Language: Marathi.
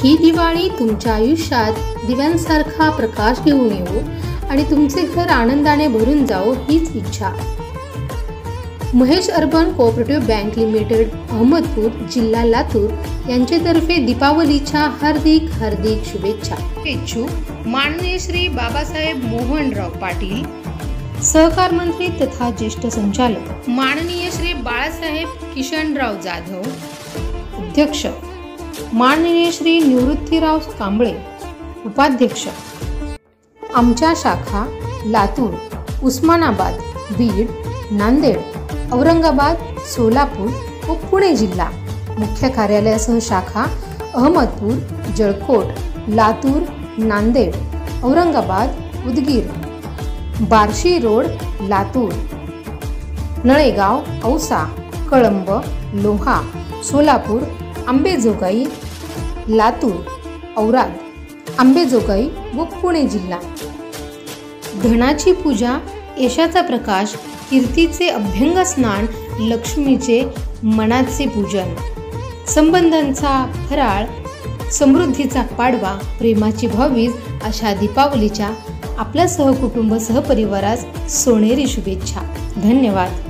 ही दिवाळी तुमच्या आयुष्यात दिव्यांसारखा प्रकाश घेऊन येऊ आणि तुमचे घर आनंदाने भरून जाओ हीच इच्छा। Mahesh urban cooperative bank limited Ahmedpur जिल्हा लातूर यांच्यातर्फे दीपावलीच्या हार्दिक हार्दिक शुभेच्छा। इच्छुक माननीय श्री बाबासाहेब मोहनराव पाटील, सहकार मंत्री तथा ज्येष्ठ संचालक माननीय श्री बाळासाहेब किशनराव जाधव, अध्यक्ष माननीय श्री निवृत्तीराव कांबळे, उपाध्यक्ष। आमच्या शाखा लातूर, उस्मानाबाद, बीड, नांदेड, औरंगाबाद, सोलापूर व पुणे जिल्हा, मुख्य कार्यालयासह शाखा अहमदपूर, जळकोट, लातूर, नांदेड, औरंगाबाद, उदगीर, बार्शी रोड, लातूर, नळेगाव, औसा, कळंब, लोहा, सोलापूर, अंबेजोगाई, लातूर, औराद, अंबेजोगाई व पुणे जिल्हा। धनाची पूजा, यशाचा प्रकाश, कीर्तीचे अभ्यंग स्नान, लक्ष्मीचे मनाचे पूजन, संबंधांचा फराळ, समृद्धीचा पाडवा, प्रेमाची भावभीज अशा दीपावलीच्या आपल्या सहकुटुंब सहपरिवारास सोनेरी शुभेच्छा। धन्यवाद।